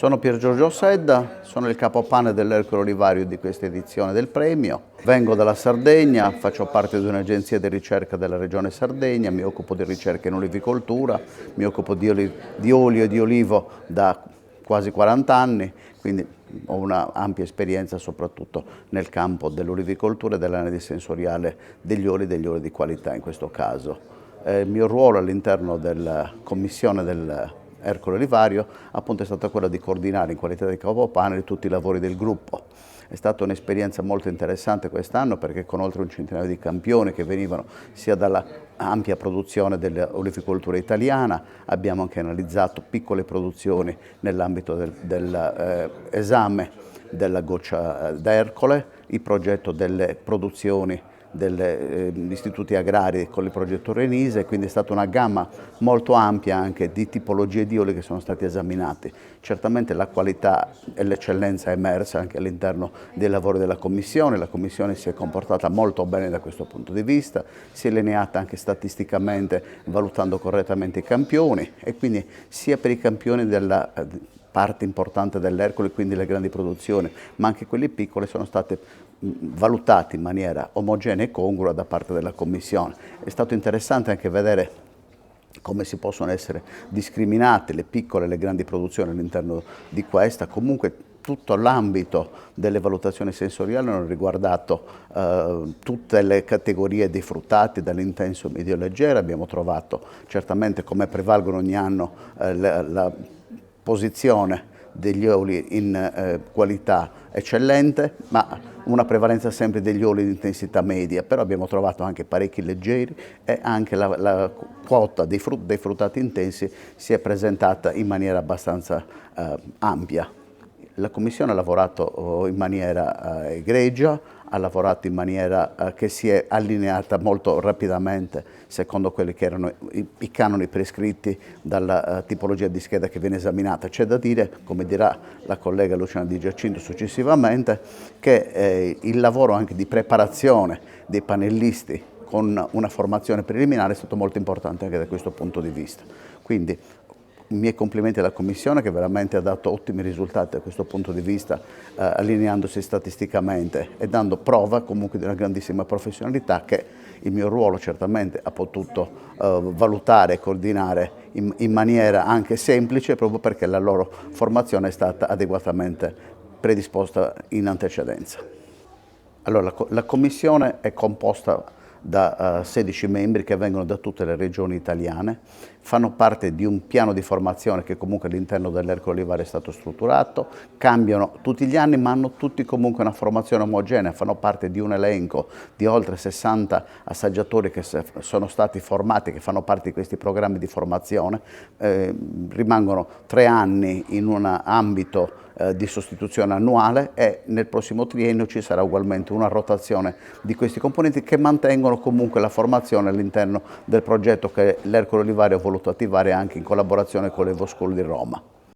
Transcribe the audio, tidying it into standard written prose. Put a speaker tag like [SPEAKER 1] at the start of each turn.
[SPEAKER 1] Sono Pier Giorgio Sedda, sono il capopane dell'Ercole Olivario di questa edizione del premio. Vengo dalla Sardegna, faccio parte di un'agenzia di ricerca della regione Sardegna, mi occupo di ricerca in olivicoltura, mi occupo di olio e di olivo da quasi 40 anni, quindi ho una ampia esperienza soprattutto nel campo dell'olivicoltura e dell'analisi sensoriale degli oli di qualità in questo caso. Il mio ruolo all'interno della commissione dell'Ercole Olivario appunto è stato quello di coordinare in qualità di capopane tutti i lavori del gruppo. È stata un'esperienza molto interessante quest'anno perché con oltre un centinaio di campioni che venivano sia dalla ampia produzione dell'olivicoltura italiana, abbiamo anche analizzato piccole produzioni nell'ambito dell'esame della goccia d'Ercole, il progetto delle produzioni degli istituti agrari con il progetto Renise, quindi è stata una gamma molto ampia anche di tipologie di oli che sono stati esaminati. Certamente la qualità e l'eccellenza è emersa anche all'interno dei lavori della Commissione, la Commissione si è comportata molto bene da questo punto di vista, si è lineata anche statisticamente valutando correttamente i campioni e quindi sia per i campioni della parte importante dell'Ercole, quindi le grandi produzioni, ma anche quelli piccoli sono state valutati in maniera omogenea e congrua da parte della Commissione. È stato interessante anche vedere come si possono essere discriminate le piccole e le grandi produzioni all'interno di questa. Comunque tutto l'ambito delle valutazioni sensoriali hanno riguardato tutte le categorie dei fruttati, dall'intenso medio leggero. Abbiamo trovato certamente, come prevalgono ogni anno, la posizione degli oli in qualità eccellente, ma una prevalenza sempre degli oli di intensità media, però abbiamo trovato anche parecchi leggeri e anche la quota dei fruttati intensi si è presentata in maniera abbastanza ampia. La Commissione ha lavorato in maniera egregia, ha lavorato in maniera che si è allineata molto rapidamente secondo quelli che erano i canoni prescritti dalla tipologia di scheda che viene esaminata. C'è da dire, come dirà la collega Luciana Di Giacinto successivamente, che il lavoro anche di preparazione dei panellisti con una formazione preliminare è stato molto importante anche da questo punto di vista. Quindi i miei complimenti alla Commissione che veramente ha dato ottimi risultati da questo punto di vista, allineandosi statisticamente e dando prova comunque di una grandissima professionalità che il mio ruolo certamente ha potuto valutare e coordinare in maniera anche semplice proprio perché la loro formazione è stata adeguatamente predisposta in antecedenza. Allora, la Commissione è composta da 16 membri che vengono da tutte le regioni italiane, fanno parte di un piano di formazione che comunque all'interno dell'Ercole Olivario è stato strutturato, cambiano tutti gli anni ma hanno tutti comunque una formazione omogenea, fanno parte di un elenco di oltre 60 assaggiatori che sono stati formati, che fanno parte di questi programmi di formazione, rimangono 3 anni in un ambito di sostituzione annuale e nel prossimo triennio ci sarà ugualmente una rotazione di questi componenti che mantengono comunque la formazione all'interno del progetto che l'Ercole Olivario ha voluto attivare anche in collaborazione con l'Evo School di Roma.